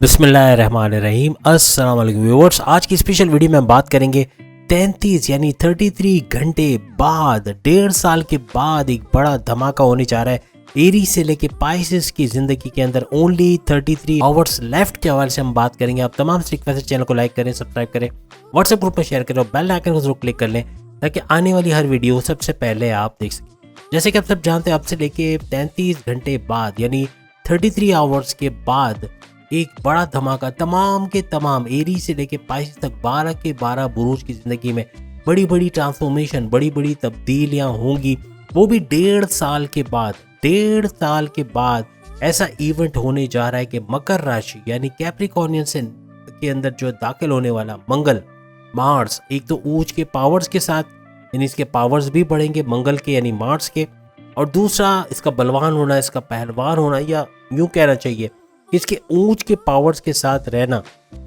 बिस्मिल्लाहिर्रहमानिर्रहीम। अस्सलाम वालेकुम व्यूअर्स। आज की स्पेशल वीडियो में हम बात करेंगे 33 यानी 33 घंटे बाद, 1.5 साल के बाद एक बड़ा धमाका होने जा रहा है एरी से लेके पाइसेस की जिंदगी के अंदर। ओनली 33 आवर्स लेफ्ट के हवाले से हम बात करेंगे। आप तमाम रिक्वेस्ट चैनल को लाइक करें, सब्सक्राइब करें, व्हाट्सएप ग्रुप में शेयर करें और बेल आइकन को जरूर क्लिक कर लें ताकि आने वाली हर वीडियो सबसे पहले आप देख सकें। जैसे कि आप सब जानते हैं, अब से लेके 33 घंटे बाद यानी 33 आवर्स के बाद एक बड़ा धमाका तमाम के तमाम एरी से लेके पाइसेस तक 12 के 12 बुरूज की जिंदगी में बड़ी बड़ी ट्रांसफॉर्मेशन, बड़ी बड़ी तब्दीलियां होंगी, वो भी 1.5 साल के बाद। 1.5 साल के बाद ऐसा इवेंट होने जा रहा है कि मकर राशि यानी कैप्रिकॉर्नियन से के अंदर जो दाखिल होने वाला मंगल, मार्स, एक तो ऊंच के पावर्स के साथ यानी इसके पावर्स भी बढ़ेंगे मंगल के यानी मार्स के, और दूसरा इसका बलवान होना, इसका पहलवान होना, या यूं कहना चाहिए इसके ऊंच के पावर्स के साथ रहना।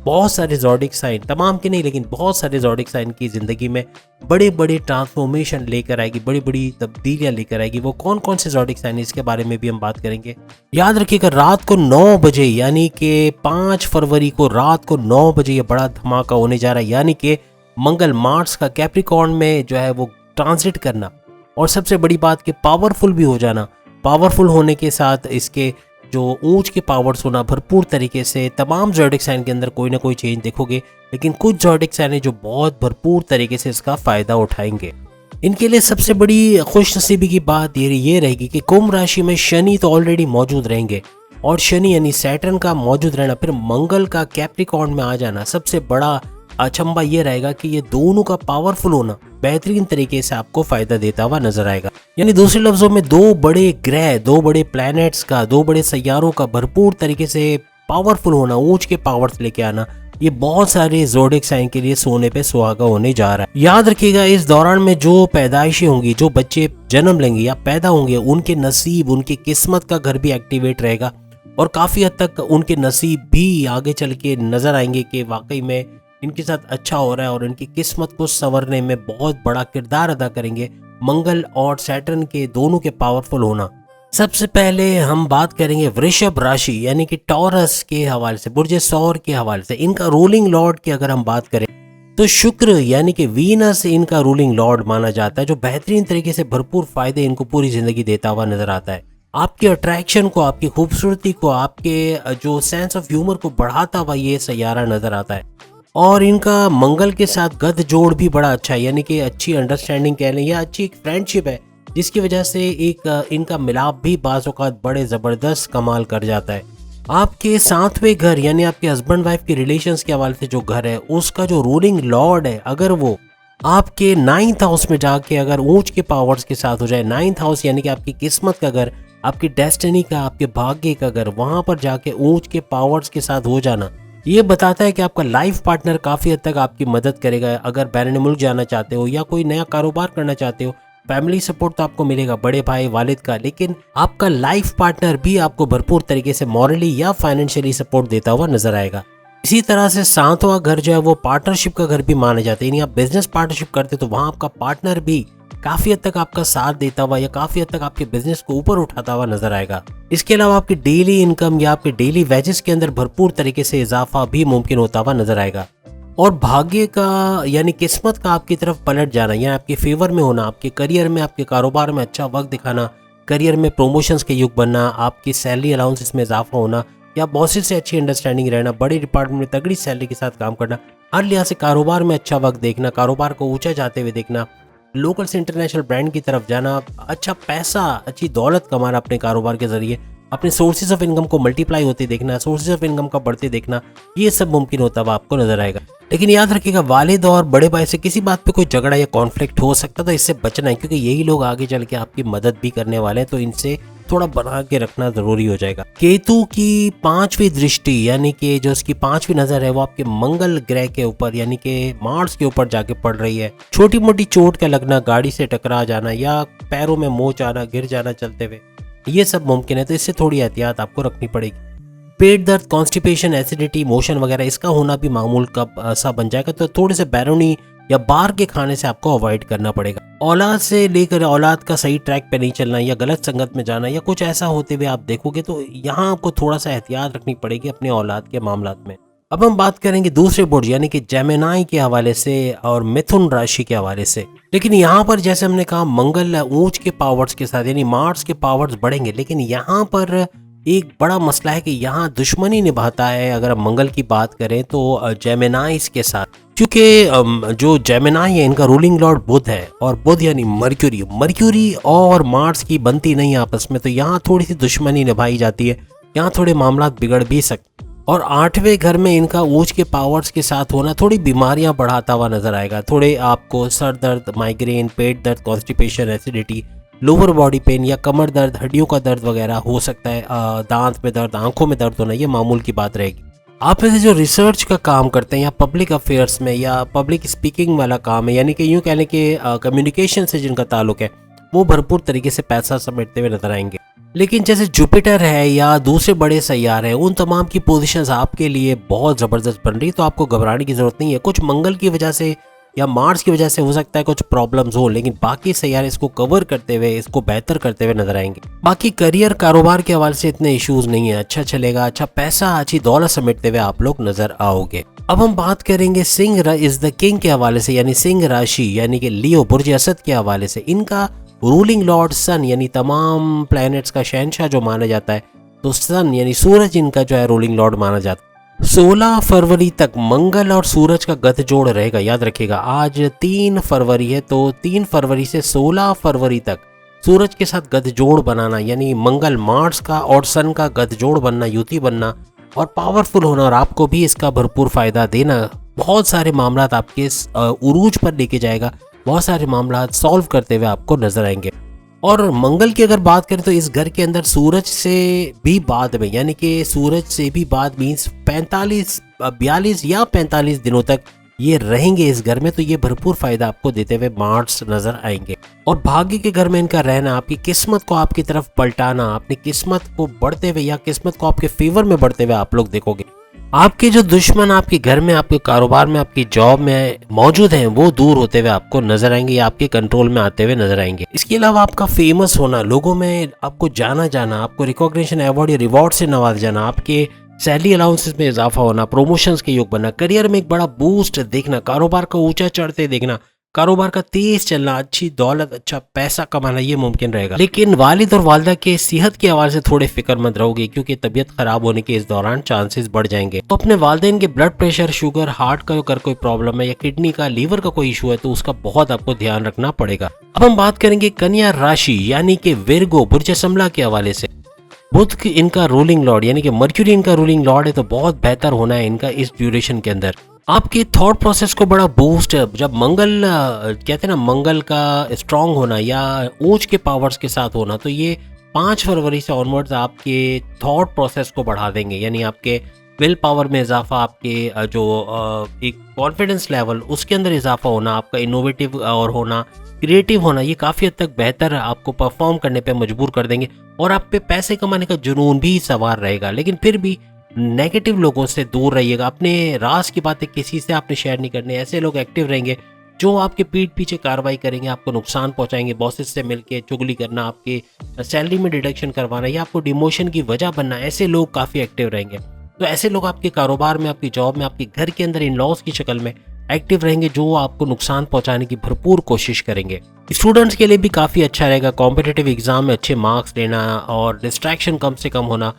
बहुत सारे ज़ोडिक साइन, तमाम के नहीं लेकिन बहुत सारे ज़ोडिक साइन की ज़िंदगी में बड़े बड़े ट्रांसफॉर्मेशन लेकर आएगी, बड़ी बड़ी तब्दीलियां लेकर आएगी। वो कौन कौन से ज़ोडिक साइन, इसके बारे में भी हम बात करेंगे। याद रखिएगा, रात को 9 बजे यानी कि 5 फरवरी को रात को 9 बजे ये बड़ा धमाका होने जा रहा है। यानी कि मंगल मार्स का कैप्रिकॉर्न में जो है वो ट्रांजिट करना, और सबसे बड़ी बात कि पावरफुल भी हो जाना। पावरफुल होने के साथ इसके जो ऊंच के पावर्स होना भरपूर तरीके से। तमाम ज़ोडिक साइन के अंदर कोई ना कोई चेंज देखोगे, लेकिन कुछ ज़ोडिक साइन है जो बहुत भरपूर तरीके से इसका फ़ायदा उठाएंगे। इनके लिए सबसे बड़ी खुशनसीबी की बात ये रहेगी कि कुंभ राशि में शनि तो ऑलरेडी मौजूद रहेंगे, और शनि यानी सैटर्न का मौजूद रहना, फिर मंगल का कैप्रिकॉर्न में आ जाना, सबसे बड़ा अचंबा ये रहेगा कि ये दोनों का पावरफुल होना बेहतरीन तरीके से आपको फायदा देता हुआ नजर आएगा। यानी दूसरे लफ्जों में दो बड़े ग्रह, दो बड़े प्लैनेट्स का, दो बड़े सैयारों का भरपूर तरीके से पावरफुल होना, ऊंच के पावर्स लेके आना, ये बहुत सारे ज़ोडिक साइन के लिए सोने पे सुहागा होने जा रहा है। याद रखिएगा, इस दौरान में जो पैदाइशें होंगी, जो बच्चे जन्म लेंगे या पैदा होंगे, उनके नसीब, उनकी किस्मत का घर भी एक्टिवेट रहेगा, और काफी हद तक उनके नसीब भी आगे चल के नजर आएंगे कि वाकई में इनके साथ अच्छा हो रहा है, और इनकी किस्मत को संवरने में बहुत बड़ा किरदार अदा करेंगे मंगल और सैटर्न के दोनों के पावरफुल होना। सबसे पहले हम बात करेंगे वृषभ राशि यानी कि टॉरस के हवाले से, बुर्ज सौर के हवाले से। इनका रूलिंग लॉर्ड की अगर हम बात करें तो शुक्र यानी कि वीनस इनका रूलिंग लॉर्ड माना जाता है, जो बेहतरीन तरीके से भरपूर फायदे इनको पूरी जिंदगी देता हुआ नजर आता है। आपके अट्रैक्शन को, आपकी खूबसूरती को, आपके जो सेंस ऑफ ह्यूमर को बढ़ाता हुआ ये सैयारा नजर आता है। और इनका मंगल के साथ गद जोड़ भी बड़ा अच्छा है, यानी कि अच्छी अंडरस्टैंडिंग कह लें या अच्छी एक फ्रेंडशिप है, जिसकी वजह से एक इनका मिलाप भी बाज़ औक़ात बड़े ज़बरदस्त कमाल कर जाता है। आपके 7वें घर यानी आपके हस्बैंड वाइफ के रिलेशंस के हवाले से जो घर है, उसका जो रूलिंग लॉर्ड है, अगर वो आपके 9th हाउस में जाके अगर ऊंच के पावर्स के साथ हो जाए, 9th हाउस यानी कि आपकी किस्मत का घर, आपकी डेस्टिनी का, आपके भाग्य का घर, वहां पर जाके ऊंच के पावर्स के साथ हो जाना, ये बताता है कि आपका लाइफ पार्टनर काफ़ी हद तक आपकी मदद करेगा। अगर बैरून मुल्क जाना चाहते हो या कोई नया कारोबार करना चाहते हो, फैमिली सपोर्ट तो आपको मिलेगा, बड़े भाई वालिद का, लेकिन आपका लाइफ पार्टनर भी आपको भरपूर तरीके से मॉरली या फाइनेंशियली सपोर्ट देता हुआ नजर आएगा। इसी तरह से 7वां घर जो है वो पार्टनरशिप का घर भी माना जाता है, यानी आप बिजनेस पार्टनरशिप करते तो वहाँ आपका पार्टनर भी काफी हद तक आपका साथ देता हुआ या काफी हद तक आपके बिजनेस को ऊपर उठाता हुआ नजर आएगा। इसके अलावा आपकी डेली इनकम या आपके डेली वेजेस के अंदर भरपूर तरीके से इजाफा भी मुमकिन होता हुआ नजर आएगा, और भाग्य का यानी किस्मत का आपकी तरफ पलट जाना या आपके फेवर में होना, आपके करियर में, आपके कारोबार में अच्छा वक्त दिखाना, करियर में प्रमोशंस के युग बनना, आपकी सैलरी अलाउंसेस में इजाफा होना, या बॉसेस से अच्छी अंडरस्टैंडिंग रहना, बड़े डिपार्टमेंट में तगड़ी सैलरी के साथ काम करना, हर लिहाज से कारोबार में अच्छा वक्त देखना, कारोबार को ऊंचा जाते हुए देखना, लोकल से इंटरनेशनल ब्रांड की तरफ जाना, अच्छा पैसा, अच्छी दौलत कमाना अपने कारोबार के जरिए, अपने सोर्सेज ऑफ इनकम को मल्टीप्लाई होते देखना, सोर्सेज ऑफ इनकम का बढ़ते देखना, ये सब मुमकिन होता हुआ आपको नजर आएगा। लेकिन याद रखिएगा, वालिद और बड़े भाई से किसी बात पे कोई झगड़ा या कॉन्फ्लिक्ट हो सकता, तो इससे बचना है, क्योंकि यही लोग आगे चल के आपकी मदद भी करने वाले हैं, तो इनसे थोड़ा बना के रखना जरूरी हो जाएगा। केतु की 5वीं दृष्टि यानी कि जो उसकी 5वीं नजर है वो आपके मंगल ग्रह के ऊपर यानी कि मार्स के ऊपर जाके पड़ रही है। छोटी मोटी चोट का लगना, गाड़ी से टकरा जाना या पैरों में मोच आना, गिर जाना चलते हुए, ये सब मुमकिन है, तो इससे थोड़ी एहतियात आपको रखनी पड़ेगी। पेट दर्द, कॉन्स्टिपेशन, एसिडिटी, मोशन वगैरह, इसका होना भी मामूल का सा बन जाएगा, तो थोड़े से बैरूनी या बाहर के खाने से आपको अवॉइड करना पड़ेगा। औलाद से लेकर औलाद का सही ट्रैक पे नहीं चलना या गलत संगत में जाना या कुछ ऐसा होते हुए आप देखोगे तो यहाँ आपको थोड़ा सा एहतियात रखनी पड़ेगी अपने औलाद के मामलात में। अब हम बात करेंगे दूसरे बुर्ज यानी कि जेमिनाई के हवाले से और मिथुन राशि के हवाले से। लेकिन यहाँ पर जैसे हमने कहा मंगल ऊंच के पावर्स के साथ यानी मार्स के पावर्स बढ़ेंगे, लेकिन यहाँ पर एक बड़ा मसला है कि यहाँ दुश्मनी निभाता है अगर हम मंगल की बात करें तो जेमिनाइस के साथ, क्योंकि जो जेमिनाई है इनका रूलिंग लॉर्ड बुध है और बुध यानी मर्क्यूरी और मार्स की बनती नहीं आपस में, तो यहाँ थोड़ी सी दुश्मनी निभाई जाती है, यहाँ थोड़े मामला बिगड़ भी सकते। और 8वें घर में इनका ऊंच के पावर्स के साथ होना थोड़ी बीमारियां बढ़ाता हुआ नजर आएगा। थोड़े आपको सर दर्द, माइग्रेन, पेट दर्द, constipation, acidity, lower body pain या कमर दर्द, हड्डियों का दर्द वगैरह हो सकता है। दांत में दर्द, आंखों में दर्द होना ये मामूल की बात रहेगी। आप में से जो रिसर्च का काम करते हैं या पब्लिक अफेयर्स में या पब्लिक स्पीकिंग वाला काम है, यानी कि यूँ कहने के कम्युनिकेशन से जिनका ताल्लुक है, वो भरपूर तरीके से पैसा समेटते हुए नजर आएंगे। लेकिन जैसे जुपिटर है या दूसरे बड़े सैयारे हैं, उन तमाम की पोजीशंस आपके लिए बहुत ज़बरदस्त बन रही है, तो आपको घबराने की ज़रूरत नहीं है। कुछ मंगल की वजह से या मार्स की वजह से हो सकता है कुछ प्रॉब्लम्स हो, लेकिन बाकी सैयारे इसको कवर करते हुए, इसको बेहतर करते हुए नजर आएंगे। बाकी करियर, कारोबार के हवाले से इतने इश्यूज नहीं है, अच्छा चलेगा, अच्छा पैसा, अच्छी दौलत समेटते हुए आप लोग नजर आओगे। अब हम बात करेंगे सिंह इज द किंग के हवाले से, यानी सिंह राशि यानी कि लियो बुर्ज असद के हवाले से। इनका रूलिंग लॉर्ड सन यानी तमाम प्लैनेट्स का शहंशाह जो माना जाता है, तो सन यानी सूरज इनका जो है रूलिंग लॉर्ड माना जाता है। 16 फरवरी तक मंगल और सूरज का गठजोड़ रहेगा, याद रखिएगा। आज 3 फरवरी है, तो 3 फरवरी से 16 फरवरी तक सूरज के साथ गठजोड़ बनाना यानी मंगल मार्स का और सन का गठजोड़ बनना, युति बनना और पावरफुल होना, और आपको भी इसका भरपूर फायदा देना, बहुत सारे मामला आपके इस उरूज पर लेके जाएगा, बहुत सारे मामला सॉल्व करते हुए आपको नजर आएंगे। और मंगल की अगर बात करें तो इस घर के अंदर सूरज से भी बाद में, यानी कि सूरज से भी बाद मीन्स 42 या 45 दिनों तक ये रहेंगे इस घर में, तो ये भरपूर फायदा आपको देते हुए मार्स नजर आएंगे। और भाग्य के घर में इनका रहना, आपकी किस्मत को आपकी तरफ पलटाना, अपनी किस्मत को बढ़ते हुए या किस्मत को आपके फेवर में बढ़ते हुए आप लोग देखोगे। आपके जो दुश्मन आपके घर में, आपके कारोबार में, आपकी जॉब में मौजूद हैं, वो दूर होते हुए आपको नजर आएंगे या आपके कंट्रोल में आते हुए नजर आएंगे। इसके अलावा आपका फेमस होना, लोगों में आपको जाना जाना, आपको रिकॉग्निशन, अवार्ड या रिवॉर्ड से नवाजा जाना, आपके सैलरी अलाउंसेस में इजाफा होना, प्रमोशंस के योग बनना, करियर में एक बड़ा बूस्ट देखना, कारोबार का ऊंचा चढ़ते देखना, कारोबार का तेज चलना, अच्छी दौलत, अच्छा पैसा कमाना, ये मुमकिन रहेगा। लेकिन वालिद और वालदा के सेहत के हवाले से थोड़े फिक्रमंद रहोगे, क्योंकि तबीयत खराब होने के इस दौरान चांसेस बढ़ जाएंगे। तो अपने वालिदैन के ब्लड प्रेशर, शुगर, हार्ट का अगर कोई प्रॉब्लम है या किडनी का, लीवर का कोई इशू है, तो उसका बहुत आपको ध्यान रखना पड़ेगा। अब हम बात करेंगे कन्या राशि यानी कि विर्गो बुर्ज समला के हवाले से। बुध इनका रूलिंग लॉर्ड यानी कि मर्क्यूरी इनका रूलिंग लॉर्ड है, तो बहुत बेहतर होना है इनका इस ड्यूरेशन के अंदर। आपके थॉट प्रोसेस को बड़ा बूस्ट है जब मंगल कहते हैं ना, मंगल का स्ट्रांग होना या ऊंच के पावर्स के साथ होना, तो ये 5 फरवरी से ऑनवर्ड्स आपके थॉट प्रोसेस को बढ़ा देंगे, यानी आपके विल पावर में इजाफा, आपके जो एक कॉन्फिडेंस लेवल उसके अंदर इजाफा होना, आपका इनोवेटिव और होना, क्रिएटिव होना, ये काफ़ी हद तक बेहतर आपको परफॉर्म करने पे मजबूर कर देंगे। और आप पे पैसे कमाने का जुनून भी सवार रहेगा, लेकिन फिर भी नेगेटिव लोगों से दूर रहिएगा। अपने राज की बातें किसी से आपने शेयर नहीं करनी। ऐसे लोग एक्टिव रहेंगे जो आपके पीठ पीछे कार्रवाई करेंगे, आपको नुकसान पहुंचाएंगे, बॉसेस से मिलके चुगली करना, आपके सैलरी में डिडक्शन करवाना या आपको डिमोशन की वजह बनना, ऐसे लोग काफ़ी एक्टिव रहेंगे। तो ऐसे लोग आपके कारोबार में, आपकी जॉब में, आपके घर के अंदर इन लॉज की शक्ल में एक्टिव रहेंगे, जो आपको नुकसान पहुंचाने की भरपूर कोशिश करेंगे। स्टूडेंट्स के लिए भी काफ़ी अच्छा रहेगा, कॉम्पिटिटिव एग्जाम में अच्छे मार्क्स लेना और डिस्ट्रैक्शन कम से कम होना,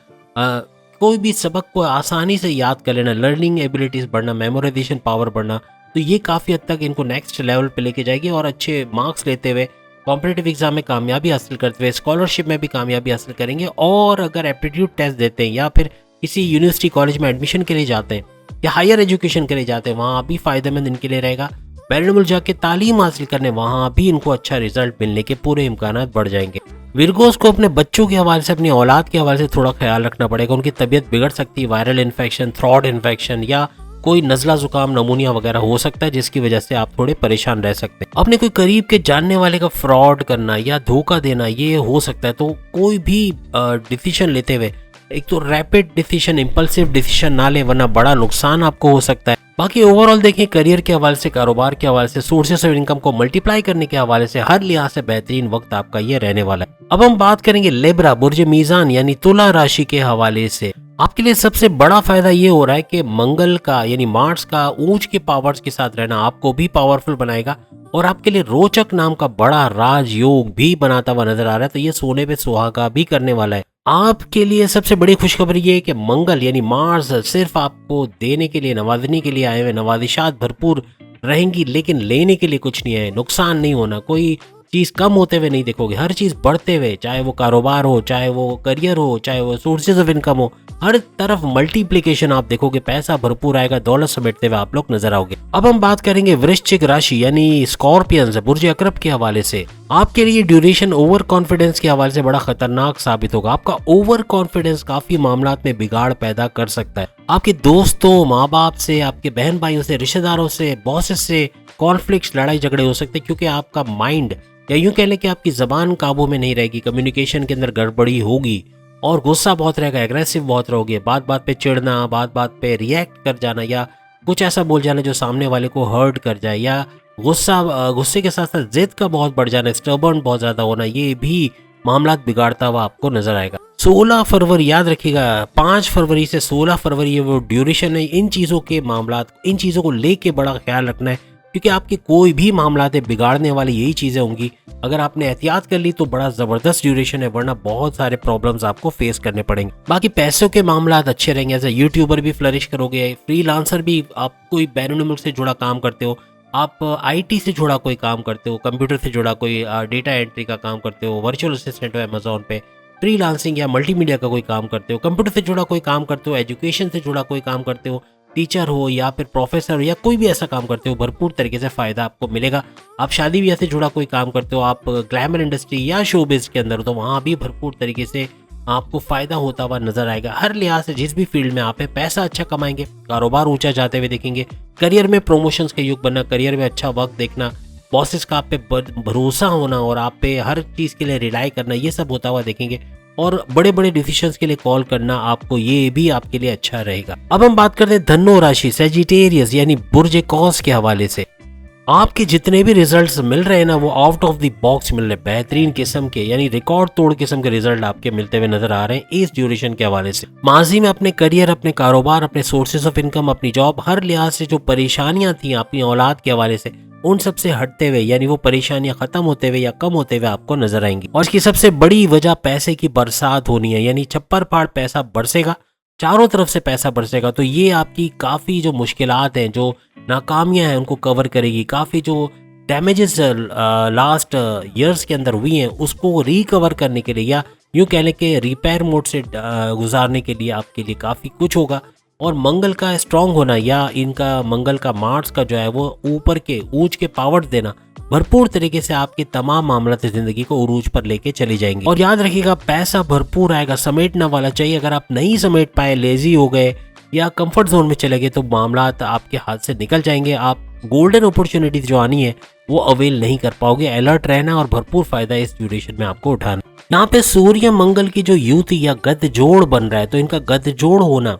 कोई भी सबक को आसानी से याद कर लेना, लर्निंग एबिलिटीज़ बढ़ना, मेमोराइजेशन पावर बढ़ना, तो ये काफ़ी हद तक इनको नेक्स्ट लेवल पे लेके जाएगी और अच्छे मार्क्स लेते हुए कॉम्पिटिटिव एग्जाम में कामयाबी हासिल करते हुए स्कॉलरशिप में भी कामयाबी हासिल करेंगे। और अगर एप्टीट्यूड टेस्ट देते हैं या फिर किसी यूनिवर्सिटी कॉलेज में एडमिशन के लिए जाते हैं या हायर एजुकेशन के लिए जाते हैं, वहाँ भी फ़ायदेमंद इनके लिए रहेगा। बैरून मुल्क जाके तालीम हासिल करने, वहाँ भी इनको अच्छा रिजल्ट मिलने के पूरे इम्कान बढ़ जाएंगे। विर्गोस को अपने बच्चों के हवाले से, अपनी औलाद के हवाले से थोड़ा ख्याल रखना पड़ेगा। उनकी तबीयत बिगड़ सकती है, वायरल इन्फेक्शन, थ्रोट इन्फेक्शन या कोई नज़ला जुकाम, नमूनिया वगैरह हो सकता है, जिसकी वजह से आप थोड़े परेशान रह सकते हैं। अपने कोई करीब के जानने वाले का फ्रॉड करना या धोखा देना, ये हो सकता है। तो कोई भी डिसीजन लेते हुए एक तो रैपिड डिसीजन, इम्पल्सिव डिसीजन ना ले, वरना बड़ा नुकसान आपको हो सकता है। बाकी ओवरऑल देखें करियर के हवाले से, कारोबार के हवाले से, सोर्सेस ऑफ इनकम को मल्टीप्लाई करने के हवाले से हर लिहाज से बेहतरीन वक्त आपका ये रहने वाला है। अब हम बात करेंगे लिब्रा बुर्ज मीजान यानी तुला राशि के हवाले से। आपके लिए सबसे बड़ा फायदा ये हो रहा है कि मंगल का यानी मार्स का ऊंच के पावर्स के साथ रहना आपको भी पावरफुल बनाएगा और आपके लिए रोचक नाम का बड़ा राजयोग भी बनाता हुआ नजर आ रहा है। तो ये सोने पे सुहागा भी करने वाला है। आपके लिए सबसे बड़ी खुशखबरी ये है कि मंगल यानी मार्स सिर्फ आपको देने के लिए, नवाजने के लिए आए हुए, नवाजिशात भरपूर रहेंगी, लेकिन लेने के लिए कुछ नहीं है। नुकसान नहीं होना, कोई चीज कम होते हुए नहीं देखोगे, हर चीज बढ़ते हुए, चाहे वो कारोबार हो, चाहे वो करियर हो, चाहे वो सोर्सेज ऑफ इनकम हो, हर तरफ मल्टीप्लिकेशन आप देखोगे, पैसा भरपूर आएगा, दौलत समेटते हुए आप लोग नजर आओगे। अब हम बात करेंगे वृश्चिक राशि यानी स्कॉर्पियंस बुर्ज अकरब के हवाले से। आपके लिए ड्यूरेशन ओवर कॉन्फिडेंस के हवाले से बड़ा खतरनाक साबित होगा। आपका ओवर कॉन्फिडेंस काफी मामलात में बिगाड़ पैदा कर सकता है। आपके दोस्तों, माँ बाप से, आपके बहन भाइयों से, रिश्तेदारों से, बॉसेस से कॉन्फ्लिक्ट, लड़ाई झगड़े हो सकते हैं, क्योंकि आपका माइंड या यूं कह लें कि आपकी जबान काबू में नहीं रहेगी, कम्युनिकेशन के अंदर गड़बड़ी होगी और गुस्सा बहुत रहेगा, एग्रेसिव बहुत रहोगे, बात बात पे चिढ़ना, बात बात पे रिएक्ट कर जाना या कुछ ऐसा बोल जाना जो सामने वाले को हर्ट कर जाए, या गुस्से के साथ साथ जिद का बहुत बढ़ जाना, स्टर्बन बहुत ज्यादा होना, ये भी मामलात बिगाड़ता हुआ आपको नजर आएगा। 16 फरवरी याद रखिएगा, 5 फरवरी से 16 फरवरी ये वो ड्यूरेशन है। इन चीजों के मामलात, इन चीजों को लेके बड़ा ख्याल रखना है, क्योंकि आपके कोई भी मामलात बिगाड़ने वाली यही चीजें होंगी। अगर आपने एहतियात कर ली तो बड़ा जबरदस्त ड्यूरेशन है, वरना बहुत सारे प्रॉब्लम्स आपको फेस करने पड़ेंगे। बाकी पैसों के मामलात अच्छे रहेंगे, एज यूट्यूबर भी फ्लरिश करोगे, फ्रीलांसर भी, आप कोई बैरून मुल्क से जुड़ा काम करते हो, आप आईटी से जुड़ा कोई काम करते हो, कंप्यूटर से जुड़ा कोई डेटा एंट्री का काम करते हो, वर्चुअल असिस्टेंट हो अमेजोन पे, फ्रीलांसिंग या मल्टीमीडिया का कोई काम करते हो, कंप्यूटर से जुड़ा कोई काम करते हो, एजुकेशन से जुड़ा कोई काम करते हो, टीचर हो या फिर प्रोफेसर हो या कोई भी ऐसा काम करते हो, भरपूर तरीके से फायदा आपको मिलेगा। आप शादी ब्याह से जुड़ा कोई काम करते हो, आप ग्लैमर इंडस्ट्री या शोबिज के अंदर हो, तो वहाँ भी भरपूर तरीके से आपको फायदा होता हुआ नजर आएगा। हर लिहाज से जिस भी फील्ड में आप है, पैसा अच्छा कमाएंगे, कारोबार ऊंचा जाते हुए देखेंगे, करियर में प्रमोशंस का युग बनना, करियर में अच्छा वक्त देखना, बॉसेस का आप पे भरोसा होना और आप पे हर चीज के लिए रिलाई करना, ये सब होता हुआ देखेंगे। और बड़े बड़े डिसीजंस के लिए कॉल करना आपको, ये भी आपके लिए अच्छा रहेगा। अब हम बात करते हैं धनु राशि सेजिटेरियस यानी बुर्ज कौस के हवाले से। आपके जितने भी रिजल्ट्स मिल रहे हैं ना, वो आउट ऑफ द बॉक्स मिल रहे हैं, बेहतरीन किस्म के यानी रिकॉर्ड तोड़ किस्म के रिजल्ट आपके मिलते हुए नजर आ रहे हैं इस ड्यूरेशन के हवाले से। माजी में अपने करियर, अपने कारोबार, अपने सोर्सेज ऑफ इनकम, अपनी जॉब, हर लिहाज से जो परेशानियां थी अपनी औलाद के हवाले से, उन सब से हटते हुए यानी वो परेशानियां खत्म होते हुए या कम होते हुए आपको नजर आएंगी। और इसकी सबसे बड़ी वजह पैसे की बरसात होनी है, यानी छप्पर फाड़ पैसा बरसेगा, चारों तरफ से पैसा बरसेगा। तो ये आपकी काफी जो मुश्किलात हैं, जो नाकामियां हैं, उनको कवर करेगी। काफी जो डैमेजेस लास्ट ईयर्स के अंदर हुई हैं, उसको रिकवर करने के लिए या यूं कह लें कि रिपेयर मोड से गुजारने के लिए आपके लिए काफी कुछ होगा। और मंगल का स्ट्रांग होना या इनका मंगल का मार्स का जो है वो ऊपर के ऊंच के पावर देना भरपूर तरीके से आपके तमाम मामलात जिंदगी को उरूज पर लेके चली जाएंगे। और याद रखिएगा पैसा भरपूर आएगा, समेटना वाला चाहिए। अगर आप नहीं समेट पाए, लेजी हो गए या कंफर्ट जोन में चले गए, तो मामलात आपके हाथ से निकल जाएंगे। आप गोल्डन अपॉर्चुनिटीज जो आनी है वो अवेल नहीं कर पाओगे। अलर्ट रहना और भरपूर फायदा इस ड्यूरेशन में आपको उठाना। यहाँ पे सूर्य मंगल की जो युति या गठजोड़ बन रहा है, तो इनका गठजोड़ होना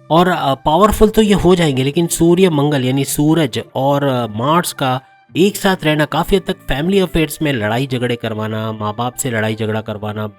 और पावरफुल तो ये हो जाएंगे, लेकिन सूर्य मंगल यानी सूरज और मार्स का एक साथ रहना काफी हद तक फैमिली अफेयर्स में लड़ाई झगड़े करवाना, माँ बाप से लड़ाई झगड़ा करवाना,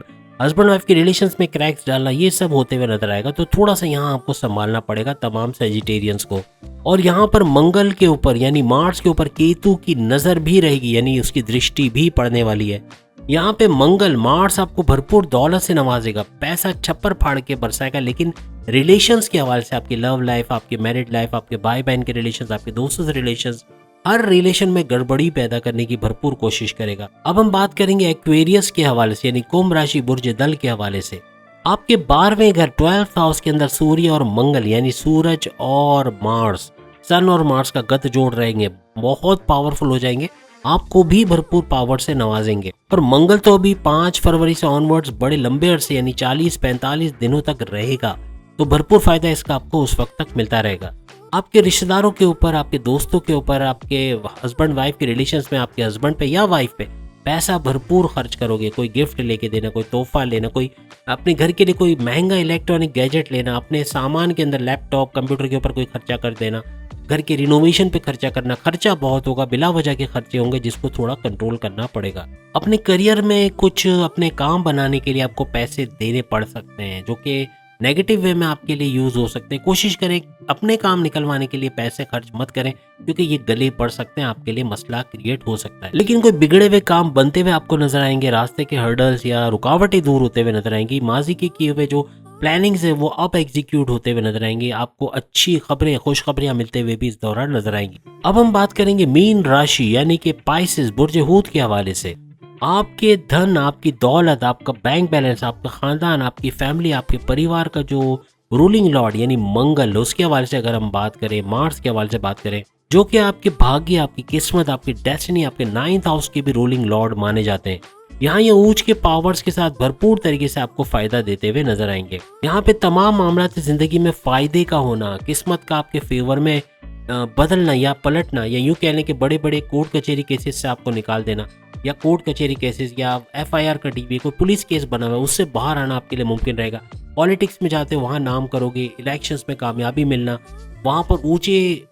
हस्बैंड वाइफ के रिलेशंस में क्रैक्स डालना, ये सब होते हुए नजर आएगा। तो थोड़ा सा यहाँ आपको संभालना पड़ेगा तमाम सेजिटेरियंस को। और यहाँ पर मंगल के ऊपर यानी मार्स के ऊपर केतु की नजर भी रहेगी, यानी उसकी दृष्टि भी पड़ने वाली है। यहाँ पे मंगल मार्स आपको भरपूर दौलत से नवाजेगा, पैसा छप्पर फाड़ के बरसाएगा, लेकिन रिलेशंस के हवाले से आपकी लव लाइफ, आपकी मैरिड लाइफ, आपके भाई बहन के रिलेशंस, आपके दोस्तों से रिलेशंस, हर रिलेशन में गड़बड़ी पैदा करने की भरपूर कोशिश करेगा। अब हम बात करेंगे एक्वेरियस के हवाले से यानी कुंभ राशि बुर्ज दल के हवाले से। आपके 12वें घर 12th हाउस के अंदर सूर्य और मंगल यानी सूरज और मार्स, सन और मार्स का गत जोड़ रहेंगे, बहुत पावरफुल हो जाएंगे, आपको भी भरपूर पावर से नवाजेंगे। और मंगल तो अभी 5 फरवरी से ऑनवर्ड्स बड़े लंबे अरसे यानी 40-45 दिनों तक रहेगा, तो भरपूर फायदा इसका आपको उस वक्त तक मिलता रहेगा। आपके रिश्तेदारों के ऊपर, आपके दोस्तों के ऊपर, आपके हस्बैंड वाइफ के रिलेशंस में, आपके हस्बैंड पे या वाइफ पे पैसा भरपूर खर्च करोगे। कोई गिफ्ट लेके देना, कोई तोहफा लेना, कोई अपने घर के लिए कोई महंगा इलेक्ट्रॉनिक गैजेट लेना, अपने सामान के अंदर लैपटॉप कंप्यूटर के ऊपर कोई खर्चा कर देना, घर के रिनोवेशन पे खर्चा करना, खर्चा बहुत होगा, बिला वजह के खर्चे होंगे जिसको थोड़ा कंट्रोल करना पड़ेगा। अपने करियर में कुछ अपने काम बनाने के लिए आपको पैसे देने पड़ सकते हैं जो कि नेगेटिव वे में आपके लिए यूज हो सकते हैं। कोशिश करें अपने काम निकलवाने के लिए पैसे खर्च मत करें क्योंकि ये गले पड़ सकते हैं, आपके लिए मसला क्रिएट हो सकता है। लेकिन कोई बिगड़े हुए काम बनते हुए आपको नजर आएंगे, रास्ते के हर्डल्स या रुकावटें दूर होते हुए नजर आएंगी, माजी के किए हुए जो प्लानिंग्स है वो अब एग्जीक्यूट होते हुए नजर आएंगे, आपको अच्छी खबरें खुशखबरियां मिलते हुए भी इस दौरान नजर आएंगी। अब हम बात करेंगे मीन राशि यानी कि पाइसेस बुर्ज हूत के हवाले से। आपके धन, आपकी दौलत, आपका बैंक बैलेंस, आपका खानदान, आपकी फैमिली, आपके परिवार का जो रूलिंग लॉर्ड यानी मंगल, उसके हवाले से अगर हम बात करें, मार्स के हवाले से बात करें, जो कि आपके भाग्य, आपकी किस्मत, आपकी डेस्टिनी, आपके 9th हाउस के भी रूलिंग लॉर्ड माने जाते हैं। यहाँ ये ऊंच के पावर्स के साथ भरपूर तरीके से आपको फायदा देते हुए नजर आएंगे। यहाँ पे तमाम मामला जिंदगी में फायदे का होना, किस्मत का आपके फेवर में बदलना या पलटना, या यूं कह लें कि बड़े बड़े कोर्ट कचहरी केसेस से आपको निकाल देना, या कोर्ट कचहरी केसेस या FIR का DB कोई पुलिस केस बना हुआ है उससे बाहर आना आपके लिए मुमकिन रहेगा। पॉलिटिक्स में जाते हो वहाँ नाम करोगे, इलेक्शंस में कामयाबी मिलना, वहाँ पर ऊंचे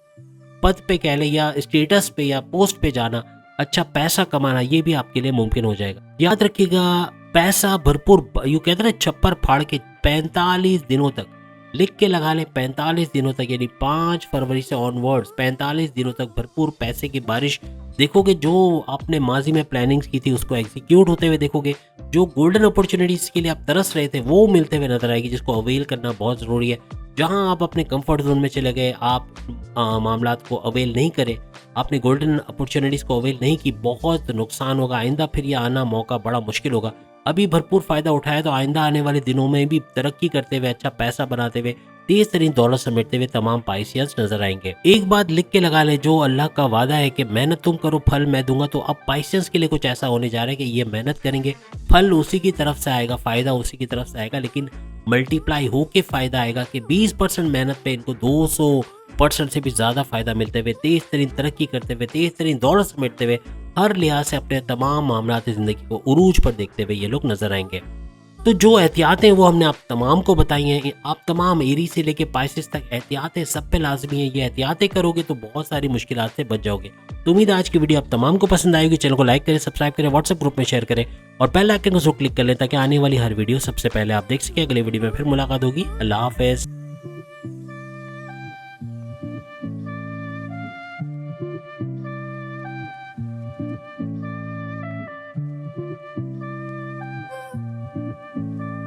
पद पे कह ले या स्टेटस पे या पोस्ट पे जाना, अच्छा पैसा कमाना, ये भी आपके लिए मुमकिन हो जाएगा। याद रखिएगा पैसा भरपूर, यूँ कहते हैं छप्पर फाड़ के 45 दिनों तक लिख के लगा ले, 45 दिनों तक यानी 5 फरवरी से ऑनवर्ड्स 45 दिनों तक भरपूर पैसे की बारिश देखोगे। जो आपने माजी में प्लानिंग्स की थी उसको एग्जीक्यूट होते हुए देखोगे, जो गोल्डन अपॉर्चुनिटीज के लिए आप तरस रहे थे वो मिलते हुए नजर आएगी, जिसको अवेल करना बहुत ज़रूरी है। जहां आप अपने कंफर्ट जोन में चले गए, आप मामलात को अवेल नहीं करे, आपने गोल्डन अपॉर्चुनिटीज़ को अवेल नहीं की, बहुत नुकसान होगा। आइंदा फिर ये आना मौका बड़ा मुश्किल होगा। अभी भरपूर फ़ायदा उठाया तो आइंदा आने वाले दिनों में भी तरक्की करते हुए, अच्छा पैसा बनाते हुए, तेज तरीन दौलत समेटते हुए तमाम पाइसियंस नजर आएंगे। एक बात लिख के लगा ले, जो अल्लाह का वादा है कि मेहनत तुम करो फल मैं दूंगा, तो अब पाइसियंस के लिए कुछ ऐसा होने जा रहा है कि ये मेहनत करेंगे, फल उसी की तरफ से आएगा, फायदा उसी की तरफ से आएगा, लेकिन मल्टीप्लाई होके फायदा आएगा कि 20% मेहनत पे इनको 200% से भी ज्यादा फायदा मिलते हुए, तेज तरीन तरक्की करते हुए, तेज तरीन दौलत समेटते हुए, हर लिहाज से अपने तमाम मामलात जिंदगी को उरूज पर देखते हुए ये लोग नजर आएंगे। तो जो एहतियातें वो हमने आप तमाम को बताई हैं, आप तमाम एरी से लेके पाइसेस तक एहतियातें सब पे लाजमी है। ये एहतियातें करोगे तो बहुत सारी मुश्किलात से बच जाओगे। तो उम्मीद है आज की वीडियो आप तमाम को पसंद आएगी। चैनल को लाइक करें, सब्सक्राइब करें, व्हाट्सएप ग्रुप में शेयर करें और बेल आइकन को जरूर क्लिक कर लें ताकि आने वाली हर वीडियो सबसे पहले आप देख सकें। अगले वीडियो में फिर मुलाकात होगी। अल्लाह हाफिज़।